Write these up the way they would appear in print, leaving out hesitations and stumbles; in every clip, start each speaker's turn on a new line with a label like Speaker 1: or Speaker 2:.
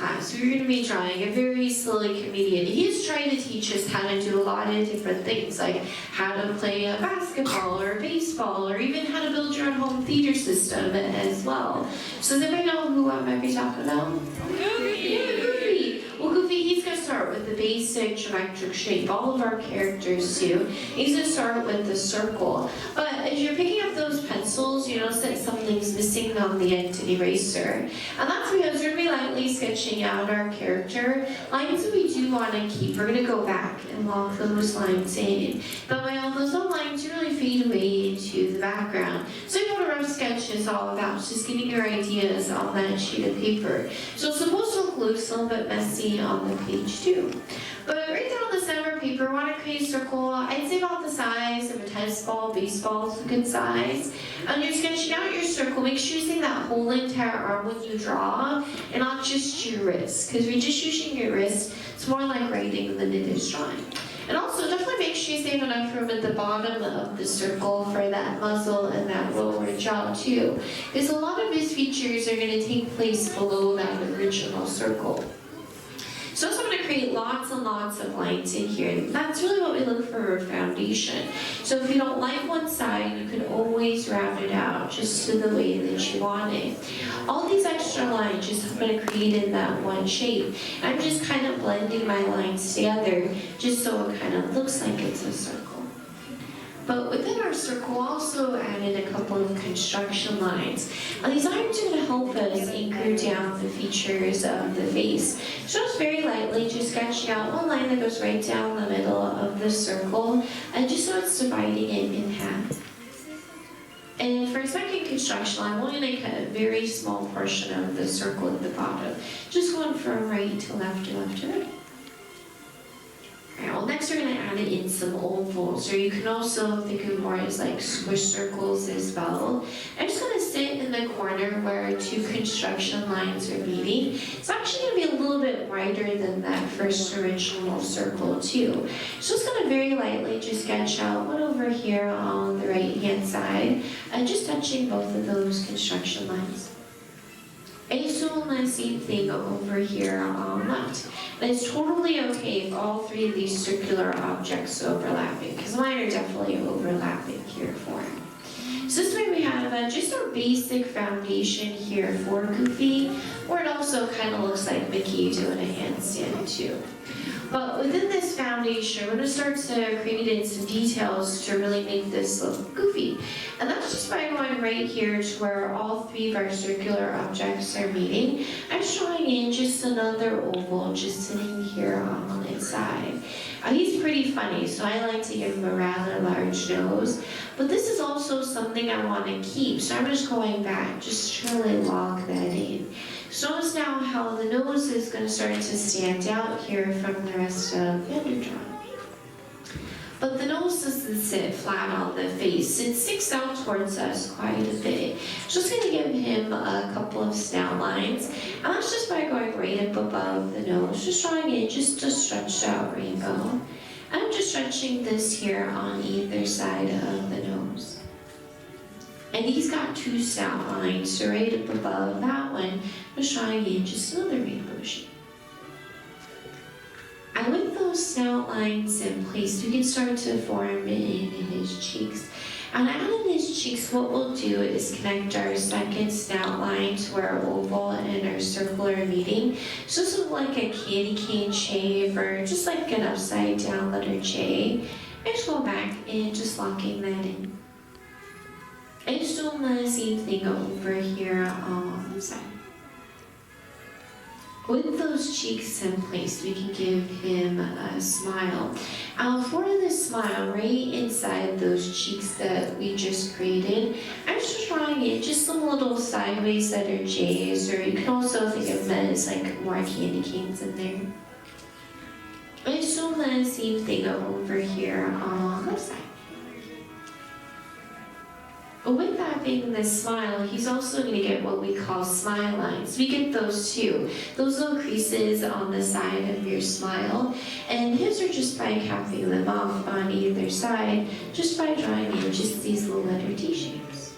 Speaker 1: class, we're going to be drawing a very silly comedian. He's trying to teach us how to do a lot of different things, like how to play a basketball or baseball, or even how to build your own home theater system as well. So does anybody know who I might be talking about? Goofy! Well, Goofy, he's going to start with the basic geometric shape. All of our characters do. He's going to start with the circle. But as you're picking up those pencils, you notice that something's missing on the end to the eraser. And that's because we're going to be lightly sketching out our character. Lines that we do want to keep, we're going to go back and lock those lines in. But while those little lines really fade away into the background. So you know what a rough sketch is all about, just getting your ideas on that sheet of paper. So it's supposed to look loose, a little bit messy on the page too. But right down the center of paper, we want to create a circle, I'd say about the size of a tennis ball. Baseball is a good size. And you're sketching out your circle. Make sure you see that whole entire arm when you draw, and not just your wrist. Because if you're just using your wrist, it's more like writing than it is drawing. And also, definitely make sure you save enough room at the bottom of the circle for that muzzle and that lower jaw too. Because a lot of his features are going to take place below that original circle. So I'm going to create lots and lots of lines in here. That's really what we look for a foundation. So if you don't like one side, you can always round it out just to the way that you want it. All these extra lines just I'm going to create in that one shape. I'm just kind of blending my lines together just so it kind of looks like it's a circle. But within our circle, also added a couple of construction lines. And these lines are going to help us anchor down the features of the face. So just very lightly, just sketching out one line that goes right down the middle of the circle, and just so it's dividing it in half. And for a second construction line, we're going to cut a very small portion of the circle at the bottom, just going from right to left to left to right. Alright, well next we're going to add in some ovals, or you can also think of more as like squish circles as well. I'm just going to sit in the corner where two construction lines are meeting. It's actually going to be a little bit wider than that first original circle too. So just going to very lightly just sketch out one over here on the right hand side, and just touching both of those construction lines. And you still want the same thing over here on left. And it's totally okay if all three of these circular objects are overlapping, because mine are definitely overlapping here for him. So this way we have just our basic foundation here for Goofy, where it also kind of looks like Mickey doing a handstand too. But within this foundation, we're going to start to create in some details to really make this look goofy. And that's just by going right here to where all three of our circular objects are meeting. I'm showing in just another oval just sitting here on its side. He's pretty funny, so I like to give him a rather large nose. But this is also something I want to keep, so I'm just going back just to really lock that in. So notice now how the nose is going to start to stand out here from the rest of the underdrawing. But the nose doesn't sit flat on the face. It sticks out towards us quite a bit. Just going to give him a couple of snout lines. And that's just by going right up above the nose, just drawing in just a stretched out rainbow. And I'm just stretching this here on either side of the nose. And he's got two snout lines, so right up above that one, just drawing in just another rainbow shape. And with those snout lines in place, we can start to form in his cheeks. And out of his cheeks, what we'll do is connect our second snout line to where our oval and our circle are meeting. So this is like a candy cane shape, or just like an upside down letter J. And just go back and just locking that in. And just doing the same thing over here on the side. With those cheeks in place, we can give him a smile. For this smile, right inside those cheeks that we just created, I'm just drawing in just some little sideways letter J's, or you can also think of them as like more candy canes in there. And just doing the same thing over here on the side. But with that being the smile, he's also going to get what we call smile lines. We get those too. Those little creases on the side of your smile. And his are just by capping them off on either side, just by drawing in just these little letter T shapes.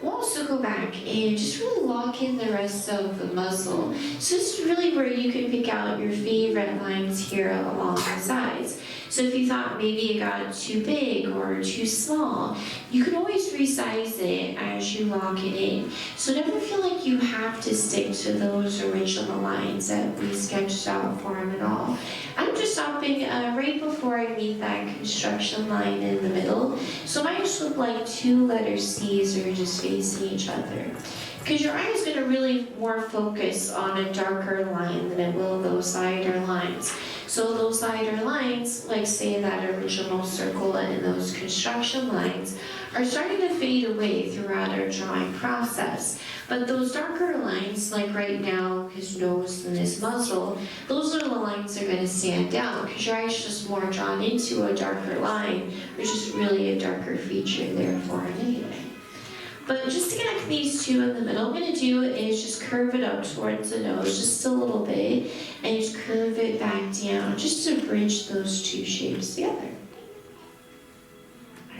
Speaker 1: We'll also go back and just really lock in the rest of the muzzle. So this is really where you can pick out your favorite lines here along the sides. So if you thought maybe it got too big or too small, you can always resize it as you lock it in. So never feel like you have to stick to those original lines that we sketched out for him at all. I'm just stopping right before I meet that construction line in the middle. So mine just look like two letter C's are just facing each other. Because your eye is going to really more focus on a darker line than it will those lighter lines. So those lighter lines, like say that original circle and those construction lines, are starting to fade away throughout our drawing process. But those darker lines, like right now, his nose and his muzzle, those are the lines that are going to stand out because your eye's just more drawn into a darker line, which is really a darker feature there for him anyway. But just to connect these two in the middle, what I'm going to do is just curve it up towards the nose just a little bit and just curve it back down just to bridge those two shapes together.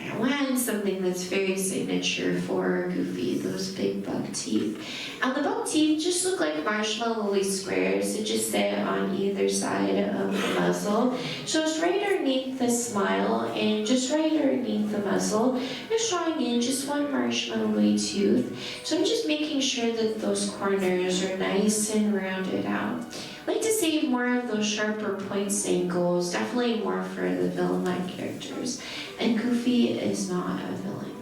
Speaker 1: I want something that's very signature for Goofy, those big buck teeth. And the buck teeth just look like marshmallowy squares that just sit on either side of the muzzle. So it's right underneath the smile and just right underneath the muzzle, just drawing in just one marshmallowy tooth. So I'm just making sure that those corners are nice and rounded out. I like to save more of those sharper points and angles, definitely more for the villain-like characters. And Goofy is not a villain.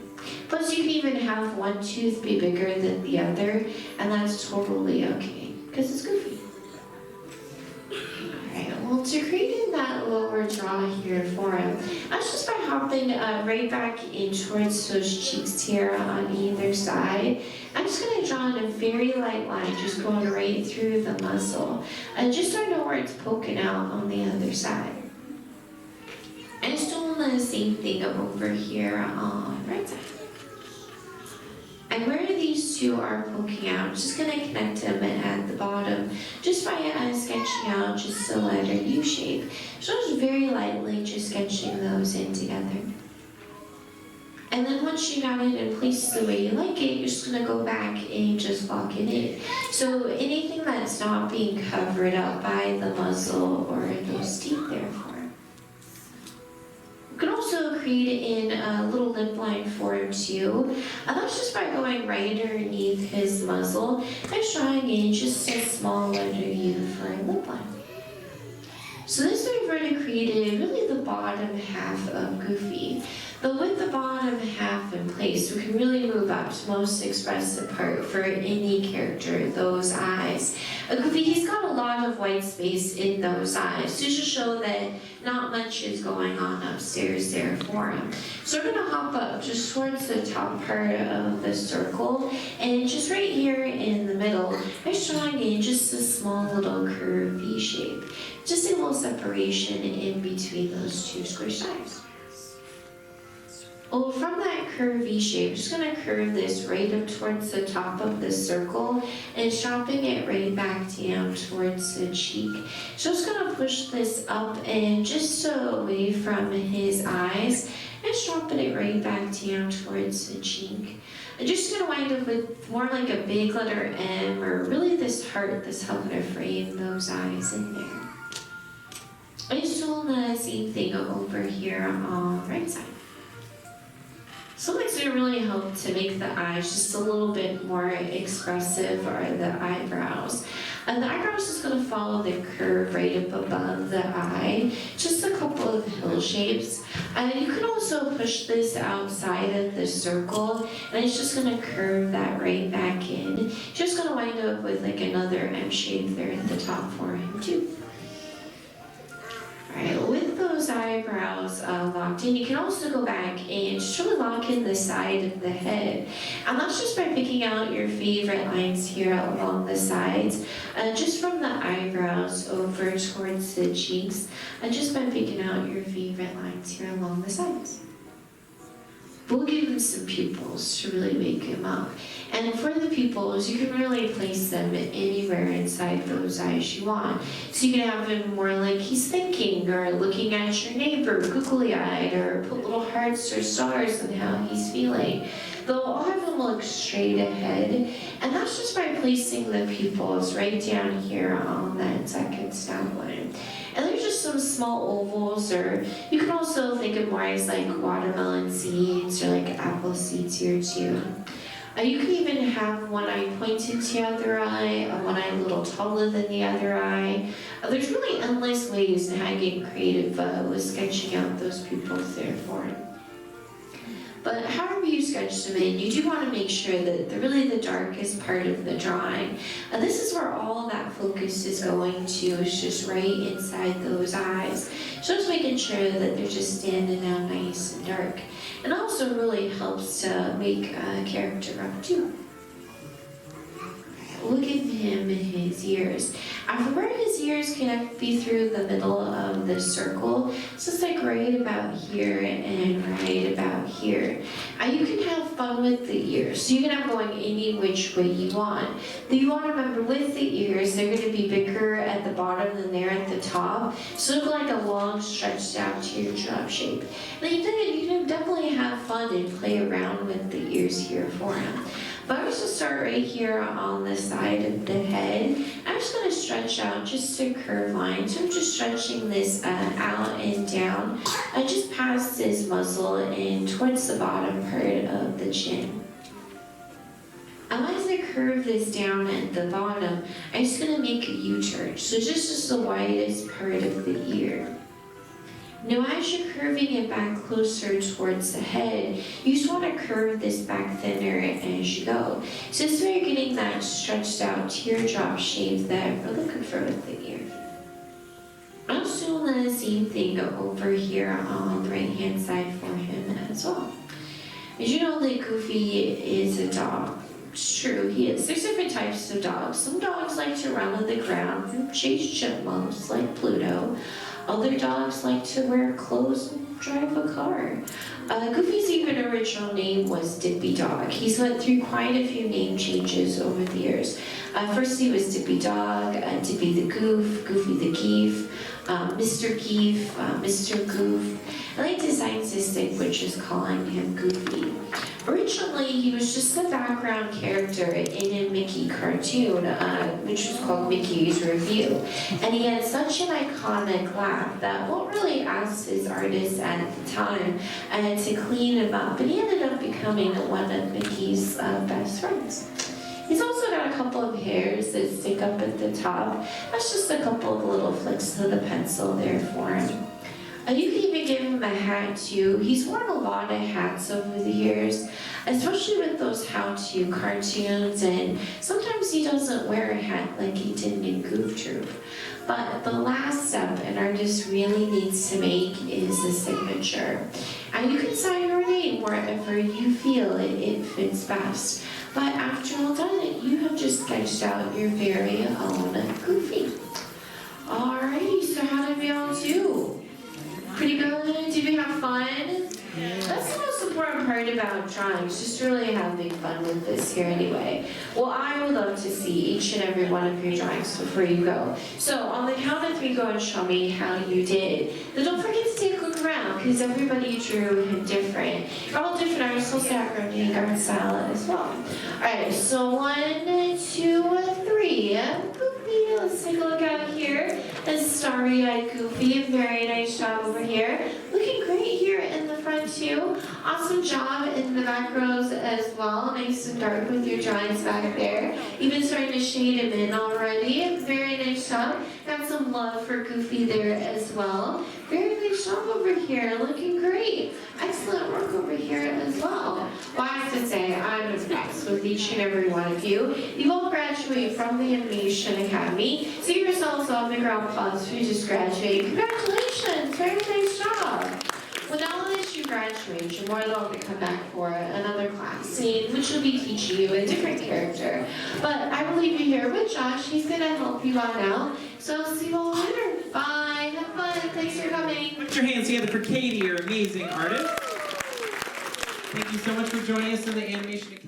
Speaker 1: Plus you can even have one tooth be bigger than the other, and that's totally okay, because it's Goofy. Alright, well to create that lower jaw here for him, that's just by hopping right back in towards those cheeks here on either side. I'm just going to draw in a very light line, just going right through the muzzle, just so I know where it's poking out on the other side. And just doing the same thing over here on the right side. And where these two are poking out, I'm just going to connect them at the bottom, just by sketching out just a letter U shape. So just very lightly just sketching those in together. And then once you got it in place the way you like it, you're just going to go back and just lock it in. So anything that's not being covered up by the muzzle or those teeth there for it. You can also create in a little lip line for him too. And that's just by going right underneath his muzzle and drawing in just a small letter U for a lip line. So this we've already created really the bottom half of Goofy. But with the bottom half in place, we can really move up to most expressive part for any character, those eyes. Goofy, he's got a lot of white space in those eyes, just to show that not much is going on upstairs there for him. So we're going to hop up just towards the top part of the circle, and just right here in the middle, I'm drawing in just a small little curved V shape. Just a little separation in between those two square sides. Well, from that curved V shape, I'm just going to curve this right up towards the top of the circle and dropping it right back down towards the cheek. So I'm just going to push this up and just away from his eyes and dropping it right back down towards the cheek. I'm just going to wind up with more like a big letter M, or really this heart that's helping to frame those eyes in there. I'm just doing the same thing over here on the right side. Something's going to really help to make the eyes just a little bit more expressive are the eyebrows. And the eyebrows is going to follow the curve right up above the eye, just a couple of hill shapes. And you can also push this outside of the circle, and it's just going to curve that right back in. Just going to wind up with like another M shape there at the top for him too. Alright, with those eyebrows locked in, you can also go back and just really lock in the side of the head. And that's just by picking out your favorite lines here along the sides, just from the eyebrows over towards the cheeks, and just by picking out your favorite lines here along the sides. We'll give him some pupils to really wake him up. And for the pupils, you can really place them anywhere inside those eyes you want. So you can have him more like he's thinking, or looking at your neighbor, googly-eyed, or put little hearts or stars on how he's feeling. They'll all have them look straight ahead, and that's just by placing the pupils right down here on that second snout line. And there's just some small ovals, or you can also think of more as like watermelon seeds or like apple seeds here too. You can even have one eye pointed to the other eye, one eye a little taller than the other eye. There's really endless ways in how you get creative with sketching out those pupils there for him. But however you sketch them in, you do want to make sure that really the darkest part of the drawing. This is where all that focus is going to, is just right inside those eyes. Just making sure that they're just standing out nice and dark. And also really helps to make a character up too. Look at him and his ears. From where his ears connect be through the middle of the circle, so it's like right about here and right about here. You can have fun with the ears. So you can have going any which way you want. But you want to remember with the ears, they're going to be bigger at the bottom than they're at the top. So look like a long stretched out teardrop shape. And you can definitely have fun and play around with the ears here for him. But I'm just going to start right here on the side of the head. I'm just going to stretch out just a curved line. So I'm just stretching this out and down, just past this muzzle and towards the bottom part of the chin. As I curve this down at the bottom, I'm just going to make a U-turn. So just the widest part of the ear. Now as you're curving it back closer towards the head, you just want to curve this back thinner as you go. So this way you're getting that stretched out teardrop shape that we're looking for with the ear. I'm also doing the same thing over here on the right hand side for him as well. As you know that Goofy is a dog. It's true, he is. There's different types of dogs. Some dogs like to run on the ground and chase chipmunks like Pluto. Other dogs like to wear clothes and drive a car. Goofy's even original name was Dippy Dog. He's went through quite a few name changes over the years. First he was Dippy Dog, Dippy the Goof, Goofy the Geef, Mr. Geef, Mr. Goof. And they designed this thing which is calling him Goofy. Originally, he was just a background character in a Mickey cartoon, which was called Mickey's Review. And he had such an iconic laugh that Walt really asked his artist at the time to clean him up. And he ended up becoming one of Mickey's best friends. He's also got a couple of hairs that stick up at the top. That's just a couple of little flicks of the pencil there for him. You can even give him a hat too. He's worn a lot of hats over the years, especially with those how-to cartoons, and sometimes he doesn't wear a hat like he did in Goof Troop. But the last step an artist really needs to make is the signature. And you can sign your name wherever you feel it fits best. But after all done, you have just sketched out your very own Goofy. Alrighty, so how did we all do? Pretty good? Did we have fun? Yeah. That's the most important part about drawings, just really having fun with this here anyway. Well, I would love to see each and every one of your drawings before you go. So on the count of 3, go and show me how you did. But don't forget to take a look around, because everybody drew different. You're all different artists, so background and art style as well. Alright, so 1, 2, 3. Goofy, let's take a look out here. A starry-eyed Goofy, very nice job over here. Looking great here in the front too. Awesome job in the back rows as well. Nice and dark with your drawings back there. Even starting to shade him in already. Very nice job. Got some love for Goofy there as well. Very nice job over here. Looking great. Excellent work over here as well. Well, I have to say, I'm impressed with each and every one of you. You all graduate from the Animation Academy. So give yourselves a big round of applause for you just graduated. Congratulations. Very nice job. Well, now that you graduate, you're more than welcome to come back for another class, which will be teaching you a different character. But I will leave you here with Josh. He's going to help you on out. So see you all later. Bye. Have fun. Thanks for coming.
Speaker 2: Put your hands together for Katie, your amazing artist. Thank you so much for joining us in the Animation Academy.